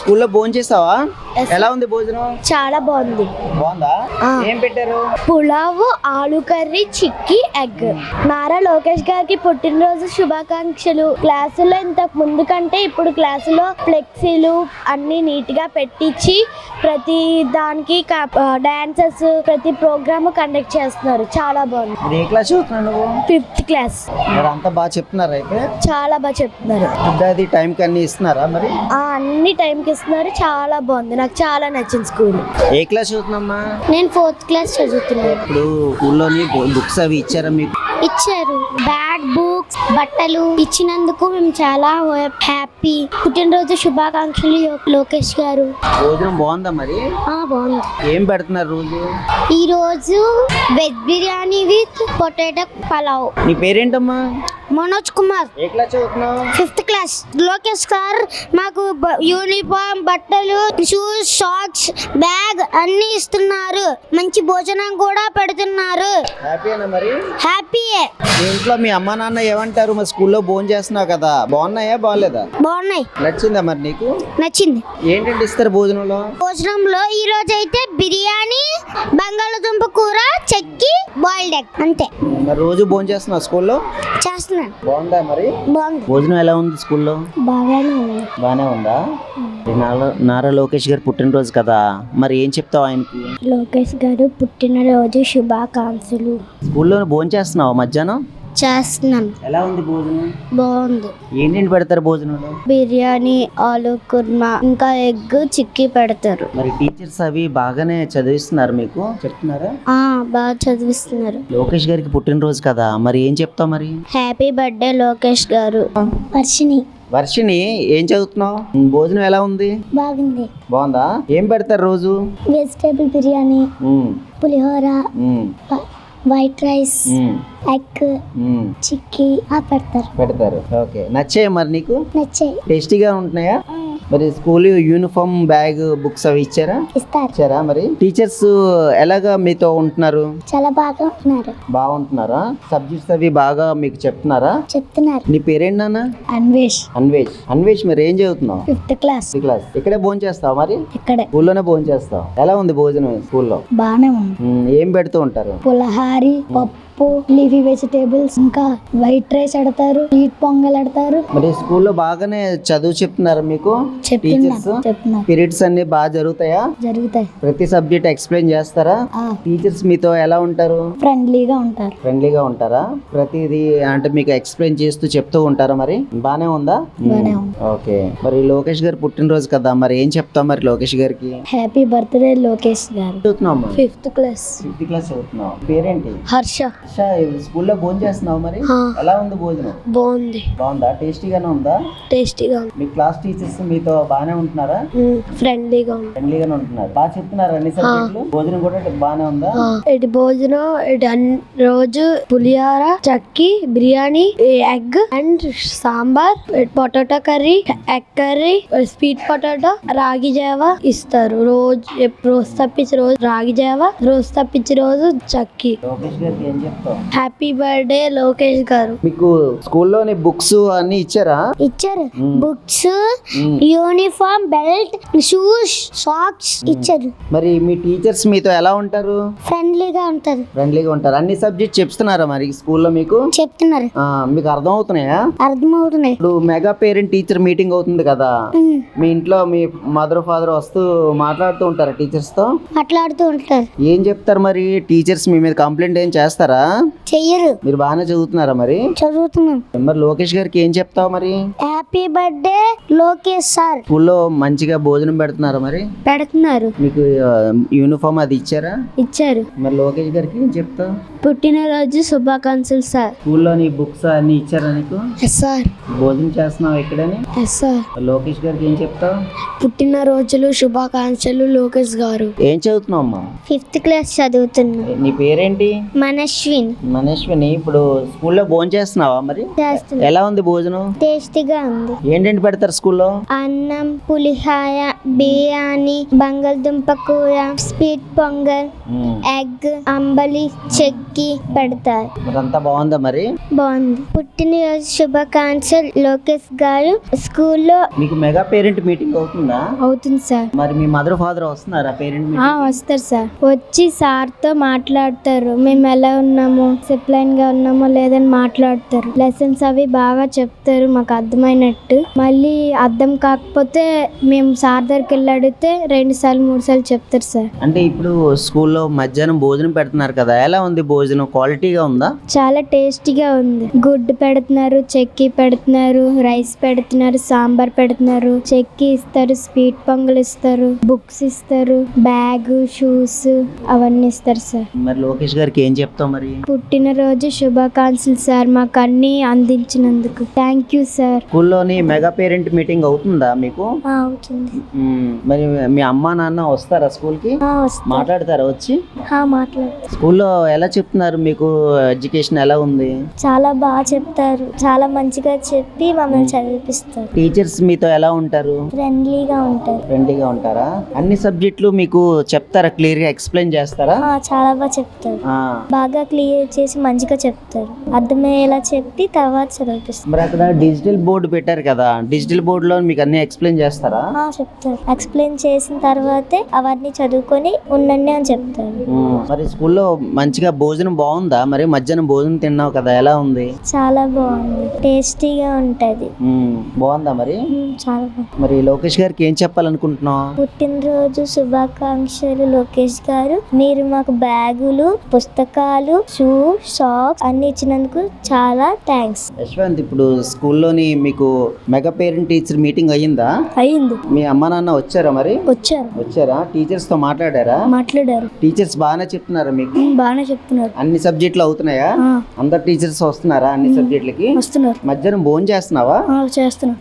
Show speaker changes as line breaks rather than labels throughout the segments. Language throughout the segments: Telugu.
స్కూల్లో భోజనం చేసావా? ఎలా ఉంది భోజనం?
చాలా బాగుంది.
బాగుందా? ఏం పెట్టారు?
పులావ్, ఆలు కర్రీ, చిక్కీ, ఎగ్. నారా లోకేష్ గారికి పుట్టినరోజు శుభాకాంక్షలు. క్లాసులో ఇంతకు ముందు కంటే ఇప్పుడు క్లాసులో ఫ్లెక్సీలు అన్ని నీట్ గా పెట్టించి ప్రతి దానికి డాన్సెస్ ప్రతి ప్రోగ్రామ్ కండక్ట్ చేస్తున్నారు. చాలా బాగుంది.
ఏ క్లాస్ చదువుతున్నావు నువ్వు?
5th class.
మరి అంతా బాగా చెప్తున్నారు అయితే?
చాలా బాగా చెప్తున్నారు.
ఫుడ్ అది టైంకి అన్ని ఇస్తున్నారా మరి?
అన్ని టైంకి ఇస్తున్నారు. చాలా బాగుంది. నాకు చాలా నచ్చింది స్కూల్.
ఏ క్లాస్ చదువుతున్నామ్మా?
నేను 4th క్లాస్ చదువుతున్నాను.
ఇప్పుడు స్కూల్లోని బుక్స్ అవి ఇచ్చారా మీకు?
ఇచ్చారు. బ్యాగ్, బుక్స్, బట్టలు ఇచ్చినందుకు మేము చాలా హ్యాపీ. పుట్టినరోజు శుభాకాంక్షలు లోకేష్ గారు.
భోజనం బాగుందా మరి?
బాగుంది.
ఏం పెడుతున్నారు రోజు?
ఈ రోజు veg biryani with potato pulao.
నీ పేరేంటమ్మా?
మనోజ్ కుమార్.
ఏ క్లాస్ చదువుతున్నావు?
5th class. లోకేష్ సార్ మాకు యూనిఫామ్, బట్టలు, షూస్, సాక్స్, బ్యాగ్ అన్ని ఇస్తున్నారు. మంచి భోజనం కూడా పెడుతున్నారు.
హ్యాపీనా మరి?
హ్యాపీయే.
మీ ఇంట్లో మీ అమ్మా నాన్న ఏమంటారు? మరి స్కూల్లో భోజనం చేస్తున్నావు కదా, బాగున్నాయా బాగాలేదా?
బాగున్నాయి.
నచ్చిందా మరి నీకు?
నచ్చింది.
ఏంటంటే ఇస్తారు భోజనంలో?
భోజనంలో ఈ రోజు అయితే బిర్యానీ, బంగాళదుంప కూర, చెక్కి, బాయిల్డ్ ఎగ్ అంతే.
మరి రోజు భోజనం చేస్తున్నావు స్కూల్లో?
చేస్తున్నాను.
బాగుందా మరి?
బాగుంది.
భోజనం ఎలా ఉంది స్కూల్లో?
బాగానే ఉంది.
బాగానే ఉందా? నారా లోకేష్ గారు పుట్టినరోజు కదా, మరి ఏం చెప్తావు ఆయనకి?
లోకేష్ గారు పుట్టినరోజు శుభాకాంక్షలు.
స్కూల్లో భోజనం చేస్తున్నావా మధ్యాహ్నం?
చేస్తున్నాను.
ఎలా ఉంది భోజనం?
బాగుంది.
ఏంటంటే పెడతారు భోజనంలో?
బిర్యానీ, ఆలు కుర్మా, ఇంకా ఎగ్, చిక్కీ పెడతారు.
మరి టీచర్స్ అవి బాగానే చదివిస్తున్నారు మీకు? చెప్తున్నారా?
బాగా చదివిస్తున్నారు.
లోకేష్ గారికి పుట్టినరోజు కదా, మరి ఏం చెప్తావు మరి?
హ్యాపీ బర్త్డే లోకేష్ గారు. వర్షిని.
వర్షిని, ఏం చదువుతున్నావు? భోజనం ఎలా ఉంది?
బాగుంది.
బాగుందా? ఏం పెడతారు రోజు?
వెజిటేబుల్ బిర్యానీ, పులిహోర, వైట్ రైస్, ఎగ్, చిక్కీ
పెడతారు. ఓకే, నచ్చాయి మరి నీకు?
నచ్చాయి.
టేస్టీగా ఉంటున్నాయా? మరి స్కూల్ యూనిఫామ్, బ్యాగ్, బుక్స్ అవి ఇచ్చారా? మరి టీచర్స్ ఎలాగా మీతో ఉంటున్నారు?
చాలా బాగా ఉంటున్నారు.
బాగుంటున్నారా? సబ్జెక్ట్స్ అవి బాగా మీకు చెప్తున్నారా?
చెప్తున్నారు.
నీ పేరేంటి నాన్న? అన్వేష్. మరి ఏం చదువుతున్నావు?
5th class.
ఇక్కడే భోజనం చేస్తావు మరి?
ఇక్కడే
స్కూల్లోనే భోజనం చేస్తావు. ఎలా ఉంది భోజనం స్కూల్లో?
బాగానే ఉంది.
ఏం పెడుతూ ఉంటారు?
పులహారి, పప్పు, లీఫీ వెజిటేబుల్స్, ఇంకా వైట్ రైస్ పెడతారు, స్వీట్ పొంగల్ పెడతారు.
మరి స్కూల్లో బాగానే చదువు చెప్తున్నారు మీకు టీచర్స్? పీరియడ్స్ అన్ని బాగా జరుగుతాయా?
జరుగుతాయి.
ప్రతి సబ్జెక్ట్ ఎక్స్ప్లెయిన్ చేస్తారా? టీచర్స్ మీతో ఎలా ఉంటారు?
ఫ్రెండ్లీగా
ఉంటారా? ప్రతిదీ అంటే మీకు ఎక్స్ప్లెయిన్ చేస్తూ చెప్తూ ఉంటారా? మరి బానే ఉందా? ఓకే. మరి లోకేష్ గారు పుట్టినరోజు కదా, మరి ఏం చెప్తావు మరి లోకేష్ గారికి?
హ్యాపీ బర్త్డే లోకేష్ గారు.
చదువుతున్నావు?
5th class.
చదువుతున్నావు. పేరేంటి?
హర్ష.
స్కూల్లో భోజనం చేస్తున్నావు మరి? ఎలా ఉంది భోజనం? బాగుందా? టేస్టీగానే ఉందా?
టేస్టీగా ఉంది.
మీ క్లాస్ టీచర్స్ మీతో బాగానే ఉంటున్నారా?
ఫ్రెండ్లీగానే
ఉంటున్నారు. బాగా చెప్తున్నారు అన్ని సబ్జెక్టులు? భోజనం కూడా బాగానే ఉందా?
భోజనం రోజు పులిహోర, చక్కి, biryani, egg and sambar, potato curry, egg curry, sweet potato, రాగి జావా ఇస్తారు. రోజు తప్పించి రోజు రాగి జావా, రోజు తప్పించి రోజు చక్కి.
లోకేష్ గారికి ఏం చెప్తావు?
హ్యాపీ బర్త్డే లోకేష్ గారు.
మీకు స్కూల్లోని బుక్స్ అన్ని ఇచ్చారు.
Books, uniform, belt, shoes, socks ఇచ్చారు.
మరి మీ టీచర్స్ మీతో ఎలా ఉంటారు?
ఫ్రెండ్లీగా ఉంటారు.
అన్ని సబ్జెక్ట్ చెప్తున్నారా మరి స్కూల్లో మీకు?
చెప్తున్నారు.
మీకు అర్థం అవుతున్నాయా?
అర్థమవుతున్నాయి.
ఇప్పుడు మెగా పేరెంట్ టీచర్ మీటింగ్ అవుతుంది కదా, మీ ఇంట్లో మీ మదర్ ఫాదర్ వస్తూ మాట్లాడుతూ ఉంటారా టీచర్స్ తో?
మాట్లాడుతూ ఉంటారు.
ఏం చెప్తారు మరి టీచర్స్? మీ మీద కంప్లైంట్ ఏం చేస్తారా?
చెయ్యరు.
మీరు బాగానే చదువుతున్నారా మరి?
చదువుతున్నాం.
మరి లోకేష్ గారికి ఏం చెప్తావు మరి?
Happy birthday Lokesh sir.
స్కూల్లో మంచిగా భోజనం పెడుతున్నారా మరి?
పెడుతున్నారు.
మీకు యూనిఫామ్ అది
ఇచ్చారు.
మరి లోకేష్ గారికి ఏం చెప్తావు?
పుట్టినరోజు శుభాకాంక్షలు సార్.
స్కూల్లో నీ బుక్స్ అన్ని ఇచ్చారా నీకు?
సార్.
భోజనం చేస్తున్నావు ఇక్కడని?
సార్.
లోకేష్ గారికి ఏం చెప్తావు?
పుట్టినరోజులు శుభాకాంక్షలు లోకేష్ గారు.
ఏం చదువుతున్నావు అమ్మా?
5th క్లాస్ చదువుతున్నా.
నీ పేరేంటి?
మనశ్వి.
అశ్విన్.
మనీష్విని, ఇప్పుడు స్కూల్లో భోజనం చేస్తున్నావా మరి?
చేస్తున్నా.
ఎలా ఉంది భోజనం?
టేస్టీగా ఉంది.
ఏంటంటే పెడతారు స్కూల్లో?
అన్నం, పులిహార, బిర్యానీ, బంగాళదుంప కూర, స్వీట్ పొంగల్, ఎగ్, అంబలి, చెక్కి పెడతారు.
మరి అంతా బాగుందా మరి?
బాగుంది. పుట్టినరోజు శుభాకాంక్షలు లోకేష్ గారు. స్కూల్లో
మీకు మెగా పేరెంట్ మీటింగ్ అవుతుందా?
అవుతుంది సార్.
మరి మీ మదర్ ఫాదర్ వస్తున్నారా పేరెంట్ మీటింగ్?
వస్తారు సార్. వచ్చి సార్తో మాట్లాడతారు. మేము ఎలా ఉన్నామో, డిసిప్లైన్ గా ఉన్నామో లేదని మాట్లాడతారు. లెసన్స్ అవి బాగా చెప్తారు మాకు అర్థమైనట్టు. మళ్ళీ అర్థం కాకపోతే మేము సార్ దగ్గరికి వెళ్ళి అడిగితే 2 సార్లు 3 సార్లు చెప్తారు సార్.
అంటే ఇప్పుడు స్కూల్లో మధ్యాహ్నం భోజనం పెడుతున్నారు కదా, ఎలా ఉంది భోజనం? క్వాలిటీగా ఉందా?
చాలా టేస్టీగా ఉంది. గుడ్డు పెడుతున్నారు, చెక్కి పెడుతున్నారు, రైస్ పెడుతున్నారు, సాంబార్ పెడుతున్నారు, చెక్కి ఇస్తారు, స్వీట్ పొంగల్ ఇస్తారు, బుక్స్ ఇస్తారు, బ్యాగ్, షూస్ అవన్నీ ఇస్తారు సార్.
మరి లోకేష్ గారికి ఏం చెప్తావు మరి?
పుట్టినరోజు శుభాకాంక్షలు సార్, మాకు అన్ని అందించినందుకు థ్యాంక్ యూ సార్.
స్కూల్లోని మెగా పేరెంట్ మీటింగ్ అవుతుందా మీకు?
అవుతుంది.
మరి మీ అమ్మా నాన్న వస్తారా స్కూల్ కి? మాట్లాడతారా వచ్చి?
మాట్లాడు.
స్కూల్లో ఎలా చెప్తున్నారు మీకు? ఎడ్యుకేషన్ ఎలా ఉంది?
చాలా బాగా చెప్తారు. చాలా మంచిగా చెప్పి మమ్మల్ని చదివిపిస్తారు.
టీచర్స్ మీతో ఎలా ఉంటారు?
ఫ్రెండ్లీగా ఉంటారు.
ఫ్రెండ్లీగా ఉంటారా? అన్ని సబ్జెక్టులు మీకు చెప్తారా? క్లియర్ గా ఎక్స్ప్లెయిన్ చేస్తారా?
చాలా బాగా చెప్తారు. బాగా క్లియర్ చేసి మంచిగా చెప్తారు. అర్థమయ్యేలా చెప్పి తర్వాత చదివిపిస్తారు.
మరి అక్కడ డిజిటల్ బోర్డు పెట్టారు కదా, డిజిటల్ బోర్డు లో మీకు అన్ని ఎక్స్ప్లెయిన్ చేస్తారా?
చెప్తారు. ఎక్స్ప్లెయిన్ చేసిన తర్వాతే అవన్నీ చదువుకొని ఉండండి అని చెప్తారు.
మరి స్కూల్లో మంచిగా భోజనం బాగుందా? మరి మధ్యాహ్నం భోజనం తిన్నావు కదా, ఎలా ఉంది?
చాలా బాగుంది. టేస్టీగా ఉంటది.
బాగుందా మరి?
చాలా బాగుంది.
మరి లోకేష్ గారికి ఏం చెప్పాలనుకుంటున్నావు?
పుట్టినరోజు శుభాకాంక్షలు లోకేష్ గారు. మీరు మాకు బ్యాగులు, పుస్తకాలు, షూ, సాక్స్ అన్ని ఇచ్చినందుకు చాలా థ్యాంక్స్.
యశ్వంత్, ఇప్పుడు స్కూల్లోని మీకు మెగా పేరెంట్ టీచర్ మీటింగ్ అయ్యిందా?
అయింది.
మీ అమ్మ నాన్న వచ్చారా మరి?
వచ్చారా?
టీచర్స్ తో మాట్లాడారా?
మాట్లాడారు.
టీచర్స్ బాగానే చెప్తున్నారా మీకు?
బాగానే చెప్తున్నారు.
అన్ని సబ్జెక్టులు అవుతున్నాయా? అందరు టీచర్స్ వస్తున్నారా అన్ని సబ్జెక్టులకి?
వస్తున్నారు.
మధ్యాహ్నం భోజనం చేస్తున్నావా?
చేస్తున్నా.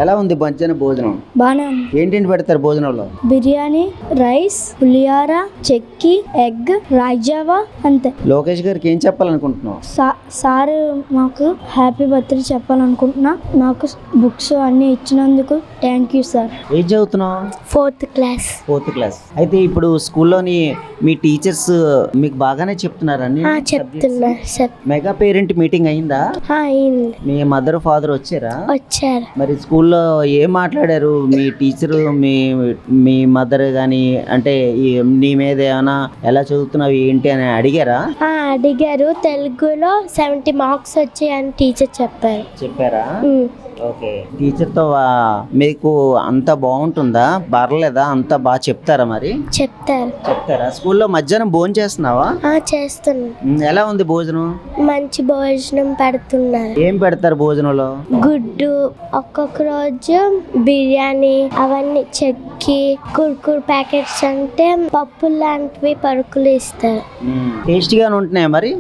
ఎలా ఉంది మధ్యాహ్నం భోజనం?
బాగానే ఉంది.
ఏంటేంటి పెడతారు భోజనంలో?
బిర్యానీ, రైస్, పులిహార, చెక్కి, ఎగ్, రాజ్యావా అంతే.
లోకేష్ గారికి ఏం చెప్పాలనుకుంటున్నావు?
సార్ మాకు హ్యాపీ బర్త్డే చెప్పాలనుకుంటున్నా. నాకు బుక్స్ అన్ని ఇచ్చినందుకు థ్యాంక్ యూ సార్.
ఏం చదువుతున్నావు?
4th class.
4th class. అయితే ఇప్పుడు స్కూల్లోని మీ టీచర్స్ మీకు బాగానే చెప్తున్నారా?
చెప్తున్నా.
మెగా పేరెంట్ మీటింగ్ అయిందా?
అయింది.
మీ మదర్ ఫాదర్ వచ్చారా?
వచ్చారు.
మరి స్కూల్లో ఏం మాట్లాడారు మీ టీచరు, మీ మదర్ గాని? అంటే నీ మీద ఏమైనా ఎలా చదువుతున్నావు ఏంటి అని అడిగారా?
అడిగారు. తెలుగులో 70 మార్క్స్ వచ్చాయని టీచర్ చెప్పారా?
ఓకే. టీచర్ తో మీకు అంత బాగుంటుందా? పర్లేదా? అంత బాగా చెప్తారా? మరి చెప్తారా? స్కూల్లో మధ్యాహ్నం భోజనం చేస్తున్నావా?
చేస్తున్నా.
ఎలా ఉంది భోజనం?
మంచి భోజనం పెడుతున్నారు.
ఏం పెడతారు భోజనంలో?
గుడ్డు, ఒక్కొక్క రోజు బిర్యానీ, అవన్నీ చెక్కి, కుర్కుర్ ప్యాకెట్స్ అంటే పప్పు లాంటివి పరుకులు ఇస్తారు.
టేస్టీగానే ఉంటున్నాయా మరి?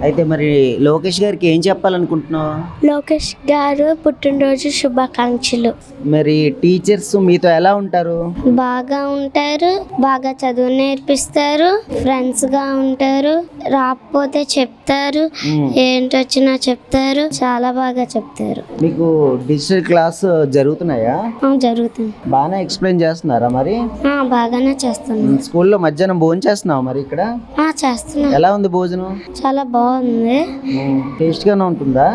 అయితే మరి లోకేష్ గారికి ఏం చెప్పాలనుకుంటున్నావు?
లోకేష్ గారు పుట్టినరోజు శుభాకాంక్షలు.
మరి టీచర్స్ మీతో ఎలా ఉంటారు?
బాగా ఉంటారు. బాగా చదువు నేర్పిస్తారు. ఫ్రెండ్స్ గా ఉంటారు. రాకపోతే చెప్తారు. ఏంటొచ్చినా చెప్తారు. చాలా బాగా చెప్తారు.
మీకు డిజిటల్ క్లాస్ జరుగుతున్నాయా?
జరుగుతుంది.
బాగానే ఎక్స్ప్లెయిన్ చేస్తున్నారా మరి?
బాగానే చేస్తున్నాను.
స్కూల్లో మధ్యాహ్నం భోజనం చేస్తున్నావు మరి ఇక్కడ?
చేస్తున్నా.
ఎలా ఉంది భోజనం?
చాలా బాగుంది.
టేస్ట్ గానే ఉంటుందా?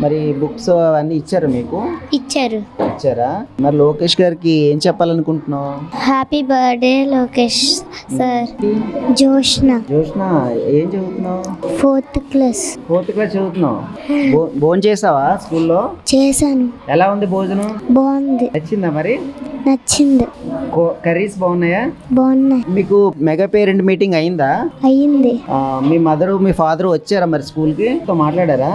మరి బుక్స్ అవన్నీ ఇచ్చారా మీకు? ఇచ్చారా? మరి లోకేష్ గారికి ఏం చెప్పాలనుకుంటున్నావు?
Happy birthday Lokesh sir. Joshna
ఏం చదువుతున్నావు?
4th class.
4th క్లాస్ చదువుతున్నావు. భోజనం చేసావా స్కూల్లో?
చేశాను.
ఎలా ఉంది భోజనం?
బాగుంది.
నచ్చిందా మరి?
నచ్చింది.
కర్రీస్ బాగున్నాయా?
బాగున్నాయి.
మీకు మెగా పేరెంట్ మీటింగ్ అయిందా?
అయింది.
మీ మదర్ మీ ఫాదర్ వచ్చారా మరి స్కూల్ కి? మాట్లాడారు.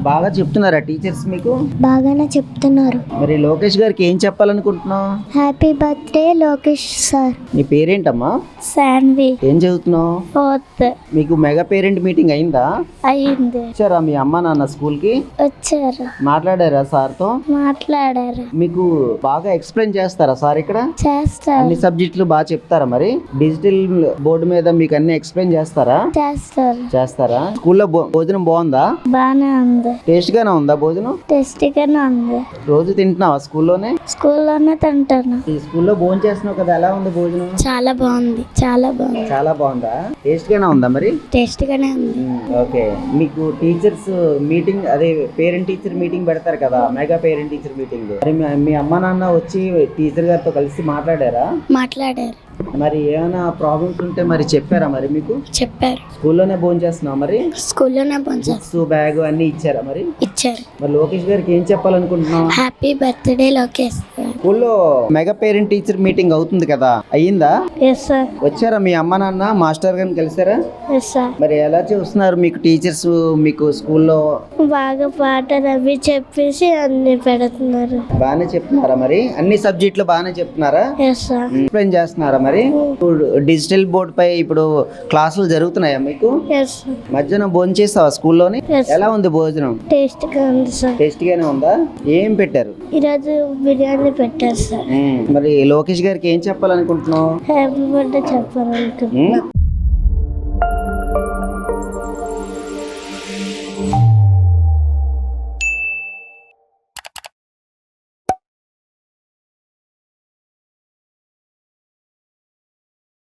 బాగా చెప్తున్నారా టీచర్స్ మీకు?
బాగానే చెప్తున్నారు.
మరి లోకేష్ గారికి ఏం చెప్పాలనుకుంటున్నావు?
Happy birthday Lokesh sir.
నీ పేరేంటమ్మా?
శాన్వి.
ఏం చదువుతున్నావు?
4th.
మీకు మెగా పేరెంట్ మీటింగ్ అయిందా?
అయింది.
వచ్చారా మీ అమ్మ నాన్న స్కూల్ కి?
వచ్చారు.
మాట్లాడారా సార్ తో?
మాట్లాడారు.
మీకు బాగా ఎక్స్ప్లెయిన్ చేస్తారా సార్ ఇక్కడ?
చేస్తారు
అన్ని సబ్జెక్టులు బాగా చెప్తారా మరి? డిజిటల్ బోర్డు మీద మీకు అన్ని ఎక్స్ప్లెయిన్ చేస్తారా? చేస్తారా? స్కూల్లో భోజనం బాగుందా?
బానే ఉంది.
టేస్ట్ గానే ఉందా భోజనం?
టేస్టీగానే ఉంది.
రోజు తింటున్నావా స్కూల్లోనే?
స్కూల్లోనే తింటాను.
ఈ స్కూల్లో భోజనం చేస్తున్నావు కదా, ఎలా ఉంది భోజనం?
చాలా బాగుంది.
చాలా బాగుందా? టేస్ట్ గానే ఉందా మరి?
టేస్టీగానే ఉంది.
ఓకే. మీకు టీచర్స్ మీటింగ్, అదే పేరెంట్ టీచర్ మీటింగ్ పెడతారు కదా, మెగా పేరెంట్ టీచర్ మీటింగ్, మరి మీ అమ్మ నాన్న వచ్చి టీచర్ గారితో కలిసి మాట్లాడారా?
మాట్లాడారు.
మరి ఏమైనా ప్రాబ్లమ్స్ ఉంటే మరి చెప్పారా మరి మీకు?
చెప్పారు.
స్కూల్లోనే భోజనం చేస్తున్నావు మరి?
స్కూల్లోనే
బుక్స్ బ్యాగ్ అన్ని ఇచ్చారా మరి?
ఇచ్చారు.
మరి లోకేష్ గారికి ఏం చెప్పాలనుకుంటున్నావు?
Happy birthday Lokesh.
స్కూల్లో మెగా పేరెంట్ టీచర్ మీటింగ్ అవుతుంది కదా, అయ్యిందా?
Yes sir.
వచ్చారా మీ అమ్మ నాన్న మాస్టర్ గారిని కలిసారా?
Yes sir.
మరి ఎలా చూస్తున్నారు మీకు టీచర్స్ మీకు స్కూల్లో?
బాగా పాటలు అవి చెప్పేసి అన్ని పెడుతున్నారు.
బాగానే చెప్తున్నారా మరి? అన్ని సబ్జెక్టులు బాగానే చెప్తున్నారా?
Yes sir.
ఎక్స్ప్లెయిన్ చేస్తున్నారా మరి? డిజిటల్ బోర్డ్ పై ఇప్పుడు క్లాసులు జరుగుతున్నాయా మీకు?
Yes sir.
మధ్యాహ్నం భోజనం చేస్తావా స్కూల్లోని?
Yes.
ఎలా ఉంది భోజనం?
టేస్ట్గా ఉంది సార్.
టేస్ట్ గానే ఉందా? ఏం పెట్టారు
ఈరోజు? బిర్యానీ పెట్టారు సార్.
మరి లోకేష్ గారికి ఏం చెప్పాలనుకుంటున్నావు?
Happy birthday చెప్పాలనుకుంటున్నా.